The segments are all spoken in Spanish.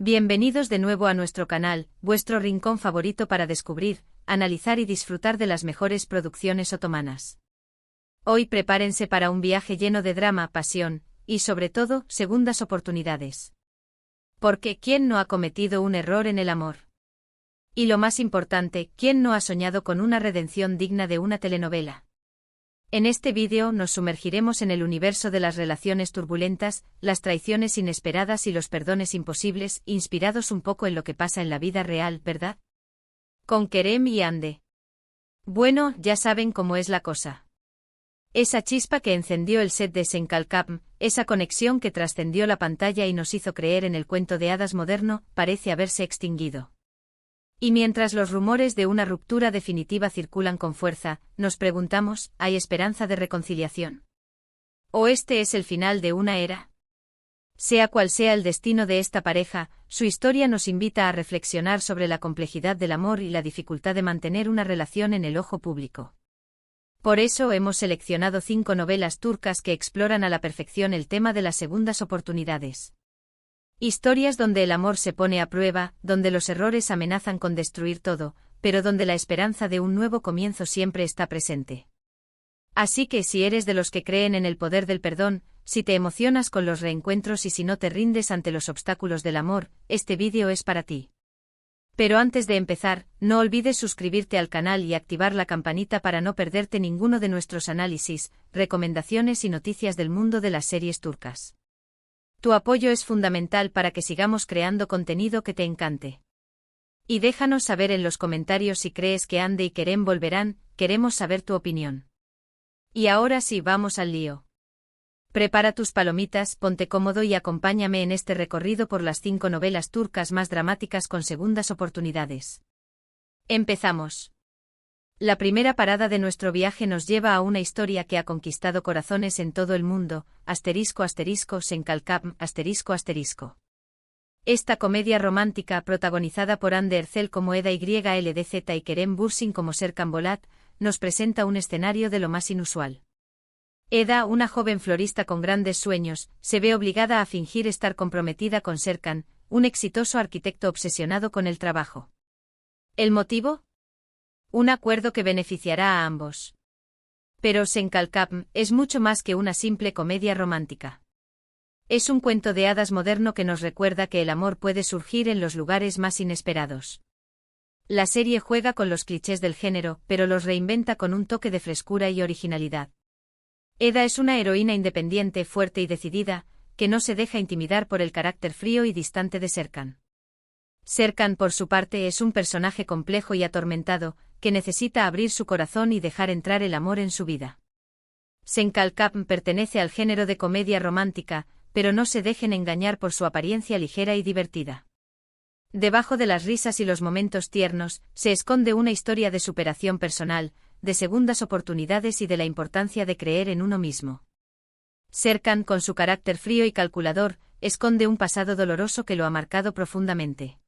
Bienvenidos de nuevo a nuestro canal, vuestro rincón favorito para descubrir, analizar y disfrutar de las mejores producciones otomanas. Hoy prepárense para un viaje lleno de drama, pasión, y sobre todo, segundas oportunidades. Porque ¿quién no ha cometido un error en el amor? Y lo más importante, ¿quién no ha soñado con una redención digna de una telenovela? En este vídeo nos sumergiremos en el universo de las relaciones turbulentas, las traiciones inesperadas y los perdones imposibles, inspirados un poco en lo que pasa en la vida real, ¿verdad? Con Kerem y Hande. Bueno, ya saben cómo es la cosa. Esa chispa que encendió el set de Senkalkam, esa conexión que trascendió la pantalla y nos hizo creer en el cuento de hadas moderno, parece haberse extinguido. Y mientras los rumores de una ruptura definitiva circulan con fuerza, nos preguntamos, ¿hay esperanza de reconciliación? ¿O este es el final de una era? Sea cual sea el destino de esta pareja, su historia nos invita a reflexionar sobre la complejidad del amor y la dificultad de mantener una relación en el ojo público. Por eso hemos seleccionado 5 novelas turcas que exploran a la perfección el tema de las segundas oportunidades. Historias donde el amor se pone a prueba, donde los errores amenazan con destruir todo, pero donde la esperanza de un nuevo comienzo siempre está presente. Así que si eres de los que creen en el poder del perdón, si te emocionas con los reencuentros y si no te rindes ante los obstáculos del amor, este vídeo es para ti. Pero antes de empezar, no olvides suscribirte al canal y activar la campanita para no perderte ninguno de nuestros análisis, recomendaciones y noticias del mundo de las series turcas. Tu apoyo es fundamental para que sigamos creando contenido que te encante. Y déjanos saber en los comentarios si crees que Hande y Kerem volverán, queremos saber tu opinión. Y ahora sí, vamos al lío. Prepara tus palomitas, ponte cómodo y acompáñame en este recorrido por las 5 novelas turcas más dramáticas con segundas oportunidades. Empezamos. La primera parada de nuestro viaje nos lleva a una historia que ha conquistado corazones en todo el mundo, Senkalkam, Esta comedia romántica, protagonizada por Hande Erçel como Eda YLDZ y Kerem Bürsin como Serkan Bolat, nos presenta un escenario de lo más inusual. Eda, una joven florista con grandes sueños, se ve obligada a fingir estar comprometida con Serkan, un exitoso arquitecto obsesionado con el trabajo. ¿El motivo? Un acuerdo que beneficiará a ambos. Pero Senkalkam es mucho más que una simple comedia romántica. Es un cuento de hadas moderno que nos recuerda que el amor puede surgir en los lugares más inesperados. La serie juega con los clichés del género, pero los reinventa con un toque de frescura y originalidad. Eda es una heroína independiente, fuerte y decidida, que no se deja intimidar por el carácter frío y distante de Serkan. Serkan, por su parte, es un personaje complejo y atormentado, que necesita abrir su corazón y dejar entrar el amor en su vida. Senkalkam pertenece al género de comedia romántica, pero no se dejen engañar por su apariencia ligera y divertida. Debajo de las risas y los momentos tiernos, se esconde una historia de superación personal, de segundas oportunidades y de la importancia de creer en uno mismo. Serkan, con su carácter frío y calculador, esconde un pasado doloroso que lo ha marcado profundamente.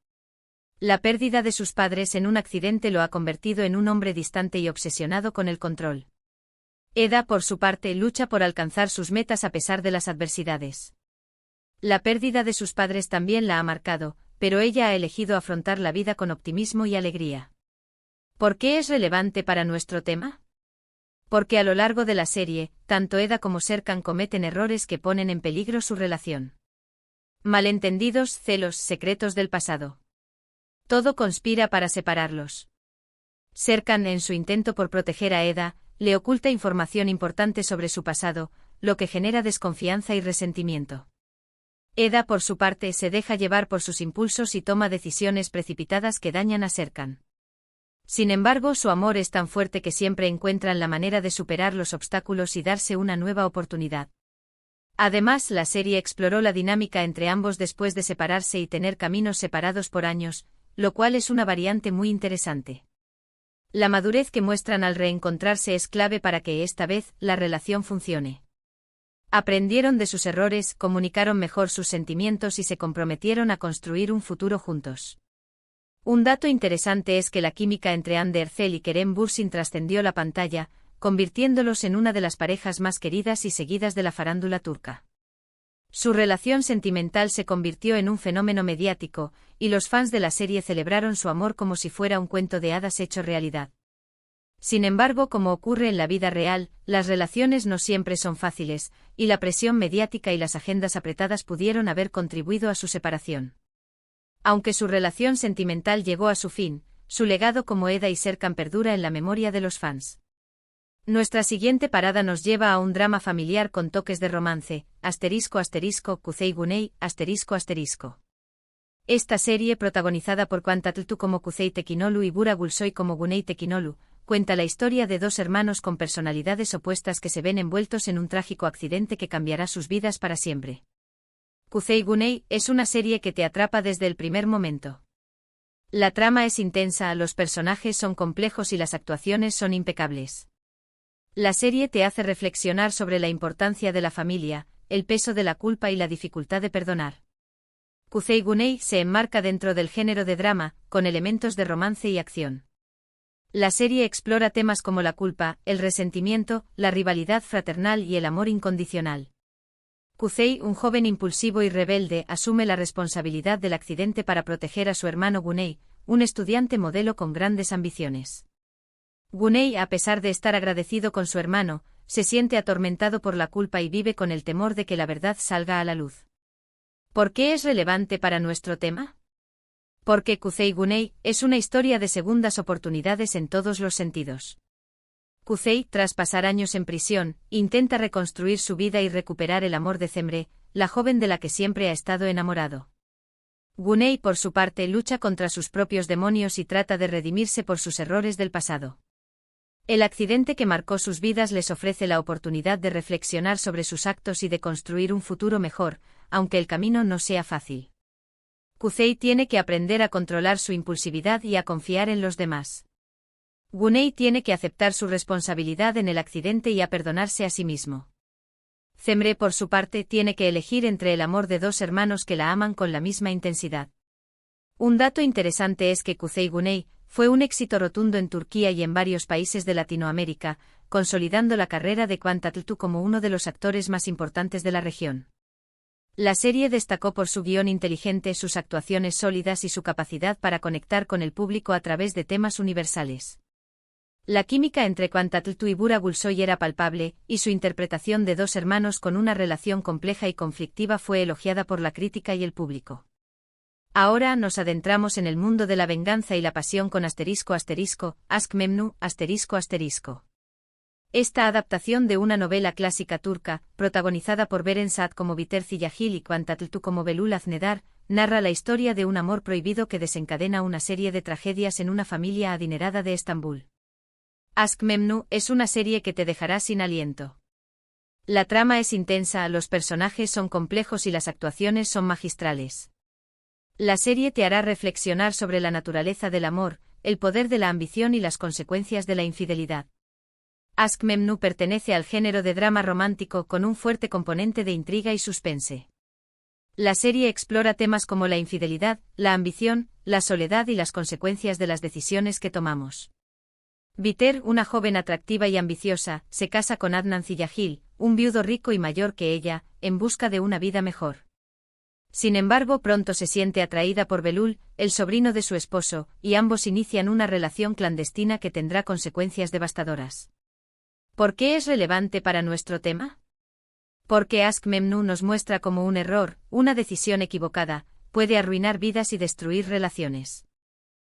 La pérdida de sus padres en un accidente lo ha convertido en un hombre distante y obsesionado con el control. Eda, por su parte, lucha por alcanzar sus metas a pesar de las adversidades. La pérdida de sus padres también la ha marcado, pero ella ha elegido afrontar la vida con optimismo y alegría. ¿Por qué es relevante para nuestro tema? Porque a lo largo de la serie, tanto Eda como Serkan cometen errores que ponen en peligro su relación. Malentendidos, celos, secretos del pasado. Todo conspira para separarlos. Serkan, en su intento por proteger a Eda, le oculta información importante sobre su pasado, lo que genera desconfianza y resentimiento. Eda, por su parte, se deja llevar por sus impulsos y toma decisiones precipitadas que dañan a Serkan. Sin embargo, su amor es tan fuerte que siempre encuentran la manera de superar los obstáculos y darse una nueva oportunidad. Además, la serie exploró la dinámica entre ambos después de separarse y tener caminos separados por años, lo cual es una variante muy interesante. La madurez que muestran al reencontrarse es clave para que esta vez la relación funcione. Aprendieron de sus errores, comunicaron mejor sus sentimientos y se comprometieron a construir un futuro juntos. Un dato interesante es que la química entre Hande Erçel y Kerem Bürsin trascendió la pantalla, convirtiéndolos en una de las parejas más queridas y seguidas de la farándula turca. Su relación sentimental se convirtió en un fenómeno mediático, y los fans de la serie celebraron su amor como si fuera un cuento de hadas hecho realidad. Sin embargo, como ocurre en la vida real, las relaciones no siempre son fáciles, y la presión mediática y las agendas apretadas pudieron haber contribuido a su separación. Aunque su relación sentimental llegó a su fin, su legado como Eda y Serkan perdura en la memoria de los fans. Nuestra siguiente parada nos lleva a un drama familiar con toques de romance, ***Kuzey Guney, ***. Esta serie, protagonizada por Kwantatltu como Kuzey Tekinolu y Bura Gulsoy como Guney Tekinolu, cuenta la historia de dos hermanos con personalidades opuestas que se ven envueltos en un trágico accidente que cambiará sus vidas para siempre. Kuzey Guney es una serie que te atrapa desde el primer momento. La trama es intensa, los personajes son complejos y las actuaciones son impecables. La serie te hace reflexionar sobre la importancia de la familia, el peso de la culpa y la dificultad de perdonar. Kuzey Guney se enmarca dentro del género de drama, con elementos de romance y acción. La serie explora temas como la culpa, el resentimiento, la rivalidad fraternal y el amor incondicional. Kuzey, un joven impulsivo y rebelde, asume la responsabilidad del accidente para proteger a su hermano Guney, un estudiante modelo con grandes ambiciones. Guney, a pesar de estar agradecido con su hermano, se siente atormentado por la culpa y vive con el temor de que la verdad salga a la luz. ¿Por qué es relevante para nuestro tema? Porque Kuzey Guney es una historia de segundas oportunidades en todos los sentidos. Kuzey, tras pasar años en prisión, intenta reconstruir su vida y recuperar el amor de Cemre, la joven de la que siempre ha estado enamorado. Guney, por su parte, lucha contra sus propios demonios y trata de redimirse por sus errores del pasado. El accidente que marcó sus vidas les ofrece la oportunidad de reflexionar sobre sus actos y de construir un futuro mejor, aunque el camino no sea fácil. Kuzey tiene que aprender a controlar su impulsividad y a confiar en los demás. Guney tiene que aceptar su responsabilidad en el accidente y a perdonarse a sí mismo. Cemre, por su parte, tiene que elegir entre el amor de dos hermanos que la aman con la misma intensidad. Un dato interesante es que Kuzey Guney fue un éxito rotundo en Turquía y en varios países de Latinoamérica, consolidando la carrera de Kwantatltu como uno de los actores más importantes de la región. La serie destacó por su guión inteligente, sus actuaciones sólidas y su capacidad para conectar con el público a través de temas universales. La química entre Kwantatltu y Bura Gulsoy era palpable, y su interpretación de dos hermanos con una relación compleja y conflictiva fue elogiada por la crítica y el público. Ahora nos adentramos en el mundo de la venganza y la pasión con ***, Aşk Memnu, ***. Esta adaptación de una novela clásica turca, protagonizada por Beren Saat como Biter Ziyagil y Kwantatltu como Belul Aznedar, narra la historia de un amor prohibido que desencadena una serie de tragedias en una familia adinerada de Estambul. Aşk Memnu es una serie que te dejará sin aliento. La trama es intensa, los personajes son complejos y las actuaciones son magistrales. La serie te hará reflexionar sobre la naturaleza del amor, el poder de la ambición y las consecuencias de la infidelidad. Aşk Memnu pertenece al género de drama romántico con un fuerte componente de intriga y suspense. La serie explora temas como la infidelidad, la ambición, la soledad y las consecuencias de las decisiones que tomamos. Biter, una joven atractiva y ambiciosa, se casa con Adnan Ziyagil, un viudo rico y mayor que ella, en busca de una vida mejor. Sin embargo, pronto se siente atraída por Belul, el sobrino de su esposo, y ambos inician una relación clandestina que tendrá consecuencias devastadoras. ¿Por qué es relevante para nuestro tema? Porque Aşk Memnu nos muestra cómo un error, una decisión equivocada, puede arruinar vidas y destruir relaciones.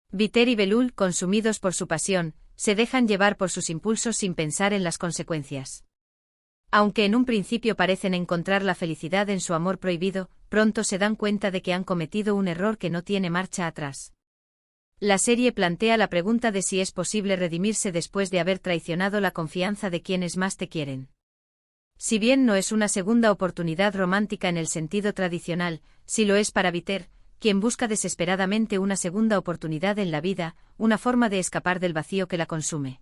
Biter y Belul, consumidos por su pasión, se dejan llevar por sus impulsos sin pensar en las consecuencias. Aunque en un principio parecen encontrar la felicidad en su amor prohibido, pronto se dan cuenta de que han cometido un error que no tiene marcha atrás. La serie plantea la pregunta de si es posible redimirse después de haber traicionado la confianza de quienes más te quieren. Si bien no es una segunda oportunidad romántica en el sentido tradicional, sí lo es para Biter, quien busca desesperadamente una segunda oportunidad en la vida, una forma de escapar del vacío que la consume.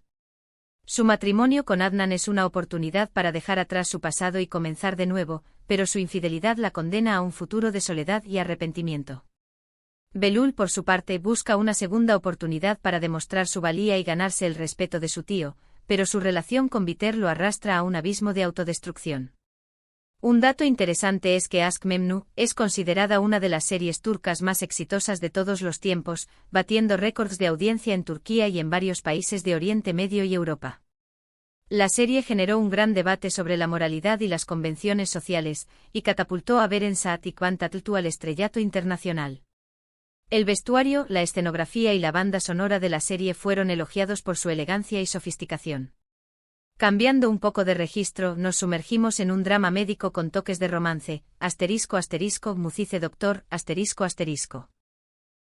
Su matrimonio con Adnan es una oportunidad para dejar atrás su pasado y comenzar de nuevo, pero su infidelidad la condena a un futuro de soledad y arrepentimiento. Belul, por su parte, busca una segunda oportunidad para demostrar su valía y ganarse el respeto de su tío, pero su relación con Biter lo arrastra a un abismo de autodestrucción. Un dato interesante es que Aşk Memnu es considerada una de las series turcas más exitosas de todos los tiempos, batiendo récords de audiencia en Turquía y en varios países de Oriente Medio y Europa. La serie generó un gran debate sobre la moralidad y las convenciones sociales, y catapultó a Beren Saat y Kıvanç Tatlıtuğ al estrellato internacional. El vestuario, la escenografía y la banda sonora de la serie fueron elogiados por su elegancia y sofisticación. Cambiando un poco de registro, nos sumergimos en un drama médico con toques de romance, Mucize Doktor,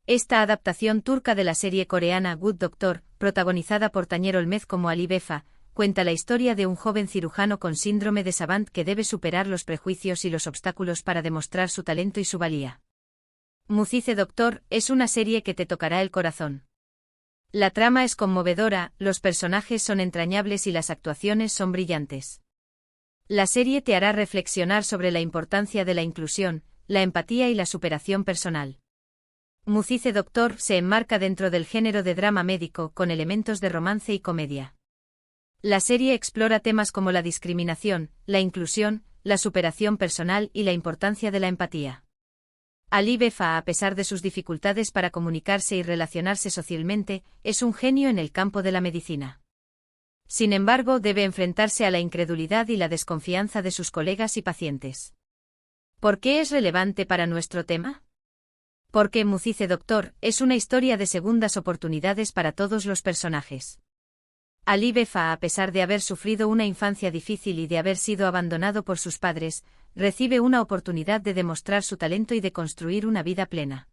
Esta adaptación turca de la serie coreana Good Doctor, protagonizada por Taner Ölmez como Ali Befa, cuenta la historia de un joven cirujano con síndrome de Savant que debe superar los prejuicios y los obstáculos para demostrar su talento y su valía. Mucize Doktor es una serie que te tocará el corazón. La trama es conmovedora, los personajes son entrañables y las actuaciones son brillantes. La serie te hará reflexionar sobre la importancia de la inclusión, la empatía y la superación personal. Mucize Doktor se enmarca dentro del género de drama médico con elementos de romance y comedia. La serie explora temas como la discriminación, la inclusión, la superación personal y la importancia de la empatía. Ali Befa, a pesar de sus dificultades para comunicarse y relacionarse socialmente, es un genio en el campo de la medicina. Sin embargo, debe enfrentarse a la incredulidad y la desconfianza de sus colegas y pacientes. ¿Por qué es relevante para nuestro tema? Porque Mucize Doktor es una historia de segundas oportunidades para todos los personajes. Ali Befa, a pesar de haber sufrido una infancia difícil y de haber sido abandonado por sus padres, recibe una oportunidad de demostrar su talento y de construir una vida plena.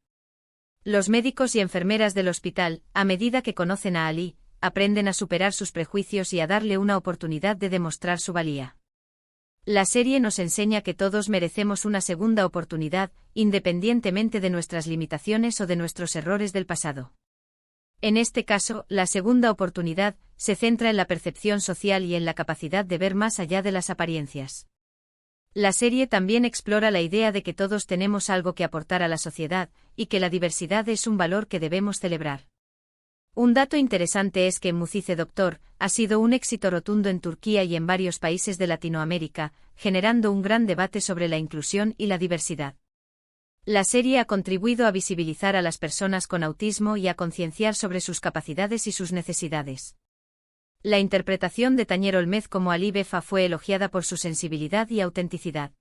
Los médicos y enfermeras del hospital, a medida que conocen a Ali, aprenden a superar sus prejuicios y a darle una oportunidad de demostrar su valía. La serie nos enseña que todos merecemos una segunda oportunidad, independientemente de nuestras limitaciones o de nuestros errores del pasado. En este caso, la segunda oportunidad se centra en la percepción social y en la capacidad de ver más allá de las apariencias. La serie también explora la idea de que todos tenemos algo que aportar a la sociedad, y que la diversidad es un valor que debemos celebrar. Un dato interesante es que Mucize Doktor ha sido un éxito rotundo en Turquía y en varios países de Latinoamérica, generando un gran debate sobre la inclusión y la diversidad. La serie ha contribuido a visibilizar a las personas con autismo y a concienciar sobre sus capacidades y sus necesidades. La interpretación de Taner Ölmez como Ali Befa fue elogiada por su sensibilidad y autenticidad.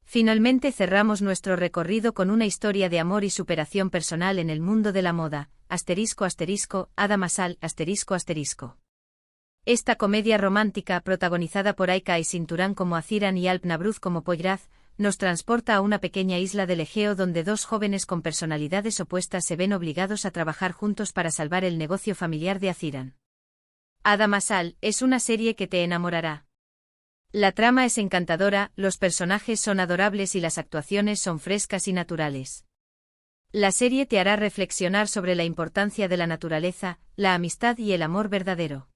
Finalmente cerramos nuestro recorrido con una historia de amor y superación personal en el mundo de la moda, Ada Masal, Esta comedia romántica, protagonizada por Ayka Aysinturan como Haziran y Alp Nabruz como Poyraz, nos transporta a una pequeña isla del Egeo donde dos jóvenes con personalidades opuestas se ven obligados a trabajar juntos para salvar el negocio familiar de Haziran. Ada Masal es una serie que te enamorará. La trama es encantadora, los personajes son adorables y las actuaciones son frescas y naturales. La serie te hará reflexionar sobre la importancia de la naturaleza, la amistad y el amor verdadero.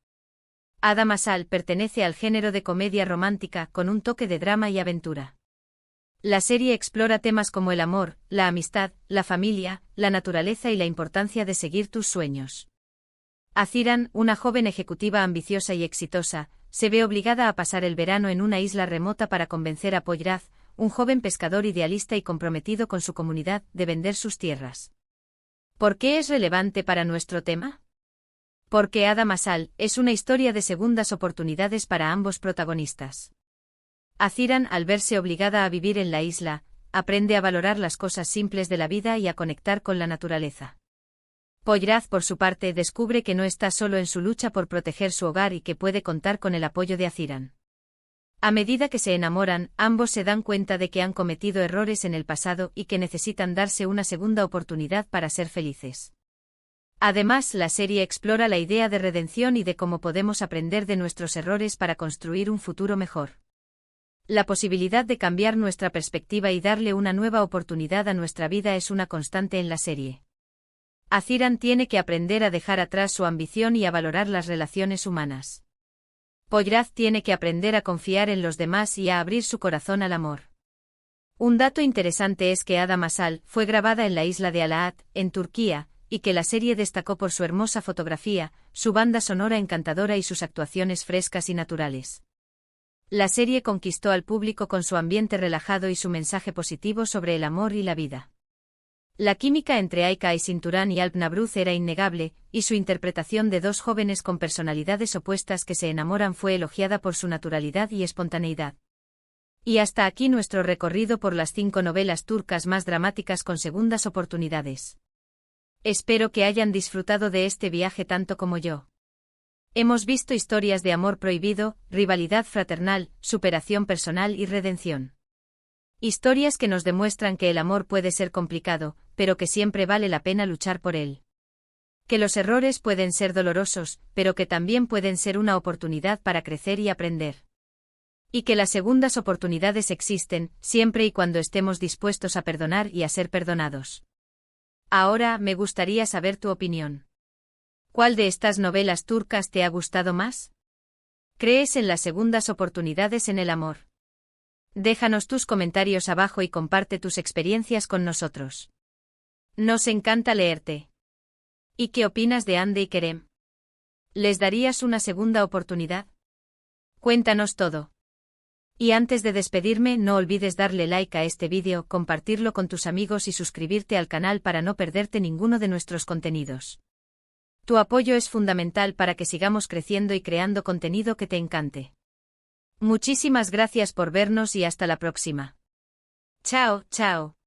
Ada Masal pertenece al género de comedia romántica con un toque de drama y aventura. La serie explora temas como el amor, la amistad, la familia, la naturaleza y la importancia de seguir tus sueños. Haziran, una joven ejecutiva ambiciosa y exitosa, se ve obligada a pasar el verano en una isla remota para convencer a Poyraz, un joven pescador idealista y comprometido con su comunidad, de vender sus tierras. ¿Por qué es relevante para nuestro tema? Porque Ada Masal es una historia de segundas oportunidades para ambos protagonistas. Haziran, al verse obligada a vivir en la isla, aprende a valorar las cosas simples de la vida y a conectar con la naturaleza. Poyraz, por su parte, descubre que no está solo en su lucha por proteger su hogar y que puede contar con el apoyo de Haziran. A medida que se enamoran, ambos se dan cuenta de que han cometido errores en el pasado y que necesitan darse una segunda oportunidad para ser felices. Además, la serie explora la idea de redención y de cómo podemos aprender de nuestros errores para construir un futuro mejor. La posibilidad de cambiar nuestra perspectiva y darle una nueva oportunidad a nuestra vida es una constante en la serie. Haziran tiene que aprender a dejar atrás su ambición y a valorar las relaciones humanas. Poyraz tiene que aprender a confiar en los demás y a abrir su corazón al amor. Un dato interesante es que Ada Masal fue grabada en la isla de Alaat, en Turquía, y que la serie destacó por su hermosa fotografía, su banda sonora encantadora y sus actuaciones frescas y naturales. La serie conquistó al público con su ambiente relajado y su mensaje positivo sobre el amor y la vida. La química entre Aika Aysinturán y Alp Nabruz era innegable, y su interpretación de dos jóvenes con personalidades opuestas que se enamoran fue elogiada por su naturalidad y espontaneidad. Y hasta aquí nuestro recorrido por las 5 novelas turcas más dramáticas con segundas oportunidades. Espero que hayan disfrutado de este viaje tanto como yo. Hemos visto historias de amor prohibido, rivalidad fraternal, superación personal y redención. Historias que nos demuestran que el amor puede ser complicado, pero que siempre vale la pena luchar por él. Que los errores pueden ser dolorosos, pero que también pueden ser una oportunidad para crecer y aprender. Y que las segundas oportunidades existen, siempre y cuando estemos dispuestos a perdonar y a ser perdonados. Ahora me gustaría saber tu opinión. ¿Cuál de estas novelas turcas te ha gustado más? ¿Crees en las segundas oportunidades en el amor? Déjanos tus comentarios abajo y comparte tus experiencias con nosotros. Nos encanta leerte. ¿Y qué opinas de Hande y Kerem? ¿Les darías una segunda oportunidad? Cuéntanos todo. Y antes de despedirme, no olvides darle like a este vídeo, compartirlo con tus amigos y suscribirte al canal para no perderte ninguno de nuestros contenidos. Tu apoyo es fundamental para que sigamos creciendo y creando contenido que te encante. Muchísimas gracias por vernos y hasta la próxima. Chao, chao.